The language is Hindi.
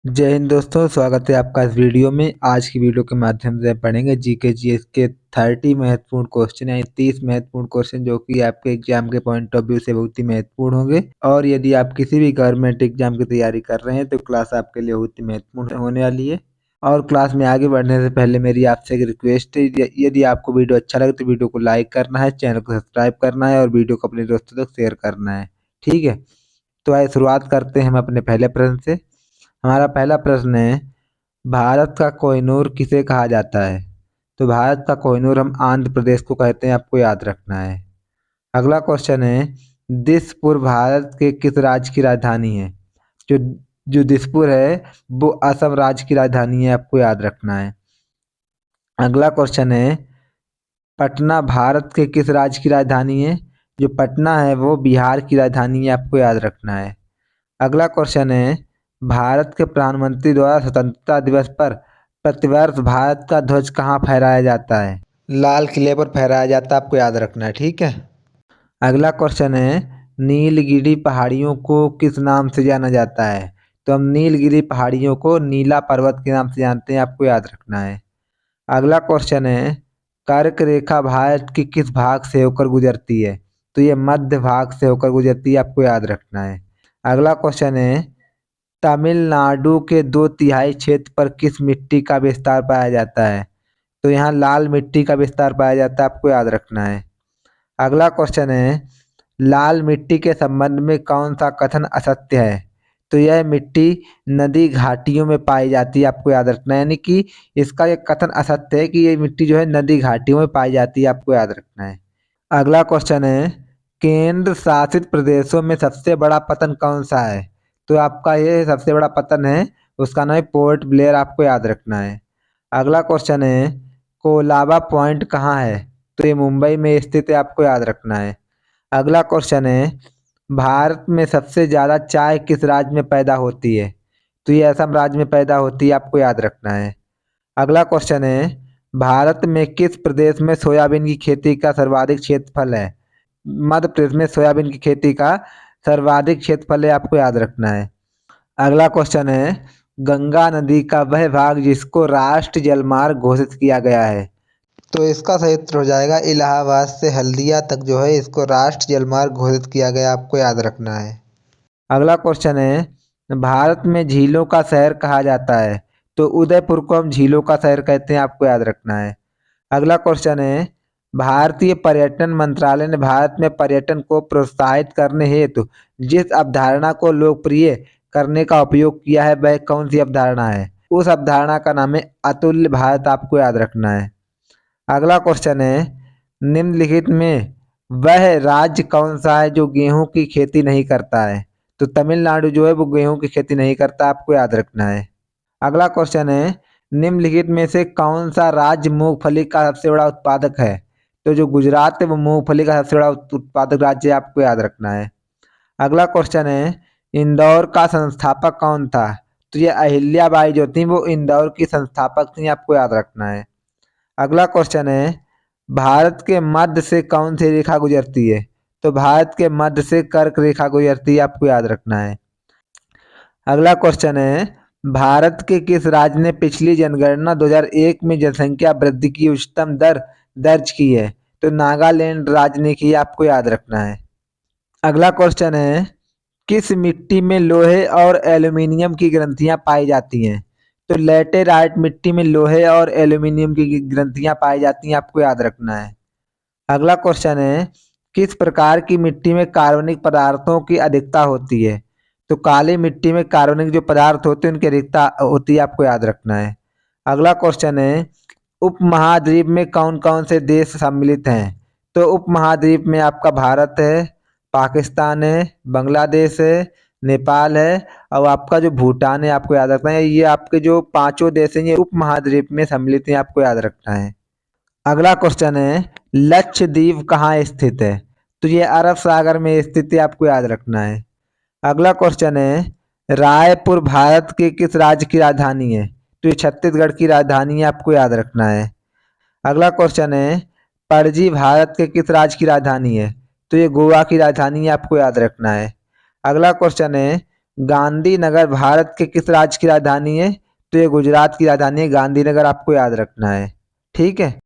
जय हिंद दोस्तों, स्वागत है आपका इस वीडियो में। आज की वीडियो के माध्यम से पढ़ेंगे जीके जीएस के 30 महत्वपूर्ण क्वेश्चन या 30 महत्वपूर्ण क्वेश्चन जो कि आपके एग्जाम के पॉइंट ऑफ व्यू से बहुत ही महत्वपूर्ण होंगे। और यदि आप किसी भी गवर्नमेंट एग्जाम की तैयारी कर रहे हैं तो क्लास आपके लिए बहुत ही महत्वपूर्ण होने वाली है। और क्लास में आगे बढ़ने से पहले मेरी आपसे एक रिक्वेस्ट है, यदि आपको वीडियो अच्छा लगे तो वीडियो को लाइक करना है, चैनल को सब्सक्राइब करना है और वीडियो को अपने दोस्तों तक शेयर करना है। ठीक है, तो आइए शुरुआत करते हैं हम अपने पहले प्रश्न से। हमारा पहला प्रश्न है, भारत का कोहिनूर किसे कहा जाता है? तो भारत का कोहिनूर हम आंध्र प्रदेश को कहते हैं, आपको याद रखना है। अगला क्वेश्चन है, दिसपुर भारत के किस राज्य की राजधानी है? जो जो दिसपुर है वो असम राज्य की राजधानी है, आपको याद रखना है। अगला क्वेश्चन है, पटना भारत के किस राज्य की राजधानी है? जो पटना है वो बिहार की राजधानी है, आपको याद रखना है। अगला क्वेश्चन है, भारत के प्रधानमंत्री द्वारा स्वतंत्रता दिवस पर प्रतिवर्ष भारत का ध्वज कहाँ फहराया जाता है? लाल किले पर फहराया जाता है, आपको याद रखना है। ठीक है। अगला क्वेश्चन है, नीलगिरी पहाड़ियों को किस नाम से जाना जाता है? तो हम नीलगिरी पहाड़ियों को नीला पर्वत के नाम से जानते हैं, आपको याद रखना है। अगला क्वेश्चन है, कर्क रेखा भारत के किस भाग से होकर गुजरती है? तो ये मध्य भाग से होकर गुजरती है, आपको याद रखना है। अगला क्वेश्चन है, तमिलनाडु के 2/3 क्षेत्र पर किस मिट्टी का विस्तार पाया जाता है? तो यहाँ लाल मिट्टी का विस्तार पाया जाता है, आपको याद रखना है। अगला क्वेश्चन है, लाल मिट्टी के संबंध में कौन सा कथन असत्य है? तो यह मिट्टी नदी घाटियों में पाई जाती है, आपको याद रखना है। यानी कि इसका एक कथन असत्य है कि ये मिट्टी जो है नदी घाटियों में पाई जाती है, आपको याद रखना है। अगला क्वेश्चन है, केंद्र शासित प्रदेशों में सबसे बड़ा पतन कौन सा है? तो आपका ये सबसे बड़ा पतन है, उसका नाम है पोर्ट ब्लेयर, आपको याद रखना है। अगला क्वेश्चन है, कोलाबा पॉइंट कहाँ है? तो ये मुंबई में स्थित है, आपको याद रखना है। अगला क्वेश्चन है, भारत में सबसे ज्यादा चाय किस राज्य में पैदा होती है? तो ये असम राज्य में पैदा होती है, आपको याद रखना है। अगला क्वेश्चन है, भारत में किस प्रदेश में सोयाबीन की खेती का सर्वाधिक क्षेत्रफल है? मध्य प्रदेश में सोयाबीन की खेती का सर्वाधिक क्षेत्रफल है, आपको याद रखना है। अगला क्वेश्चन है, गंगा नदी का वह भाग जिसको राष्ट्रीय जलमार्ग घोषित किया गया है? तो इसका सही उत्तर हो जाएगा, इलाहाबाद से हल्दिया तक जो है इसको राष्ट्रीय जलमार्ग घोषित किया गया, आपको याद रखना है। अगला क्वेश्चन है, भारत में झीलों का शहर कहा जाता है? तो उदयपुर को हम झीलों का शहर कहते हैं, आपको याद रखना है। अगला क्वेश्चन है, भारतीय पर्यटन मंत्रालय ने भारत में पर्यटन को प्रोत्साहित करने हेतु जिस अवधारणा को लोकप्रिय करने का उपयोग किया है वह कौन सी अवधारणा है? उस अवधारणा का नाम है अतुल्य भारत, आपको याद रखना है। अगला क्वेश्चन है, निम्नलिखित में वह राज्य कौन सा है जो गेहूं की खेती नहीं करता है? तो तमिलनाडु जो है वो गेहूं की खेती नहीं करता, आपको याद रखना है। अगला क्वेश्चन है, निम्नलिखित में से कौन सा राज्य मूंगफली का सबसे बड़ा उत्पादक है? तो जो गुजरात है वो मूंगफली का सबसे बड़ा उत्पादक राज्य है, आपको याद रखना है। अगला क्वेश्चन है, इंदौर का संस्थापक कौन था? तो ये अहिल्याबाई जो थी वो इंदौर की संस्थापक थी, आपको याद रखना है। अगला क्वेश्चन है, भारत के मध्य से कौन सी रेखा गुजरती है? तो भारत के मध्य से कर्क रेखा गुजरती है, आपको याद रखना है। अगला क्वेश्चन है, भारत के किस राज्य ने पिछली जनगणना 2001 में जनसंख्या वृद्धि की उच्चतम दर दर्ज की है? तो नागालैंड राज्य ने की है, आपको याद रखना है। अगला क्वेश्चन है, किस मिट्टी में लोहे और एल्यूमीनियम की ग्रंथियां पाई जाती हैं? तो लेटेराइट मिट्टी में लोहे और एल्यूमीनियम की ग्रंथियां पाई जाती हैं, आपको याद रखना है। अगला क्वेश्चन है, किस प्रकार की मिट्टी में कार्बनिक पदार्थों की अधिकता होती है? तो काली मिट्टी में कार्बनिक जो पदार्थ होते हैं उनकी अधिकता होती है, आपको याद रखना है। अगला क्वेश्चन है, उपमहाद्वीप में कौन कौन से देश सम्मिलित हैं? तो उपमहाद्वीप में आपका भारत है, पाकिस्तान है, बांग्लादेश है, नेपाल है और आपका जो भूटान है, आपको याद रखना है। ये आपके जो पांचों देश हैं ये उपमहाद्वीप में सम्मिलित हैं, आपको याद रखना है। अगला क्वेश्चन है, लक्षद्वीप कहाँ स्थित है? तो ये अरब सागर में स्थित है, आपको याद रखना है। अगला क्वेश्चन है, रायपुर भारत के किस राज्य की राजधानी है? तो ये छत्तीसगढ़ की राजधानी है, आपको याद रखना है। अगला क्वेश्चन है, पणजी भारत के किस राज्य की राजधानी है? तो ये गोवा की राजधानी है, आपको याद रखना है। अगला क्वेश्चन है, गांधीनगर भारत के किस राज्य की राजधानी है? तो ये गुजरात की राजधानी है गांधीनगर, आपको याद रखना है। ठीक है।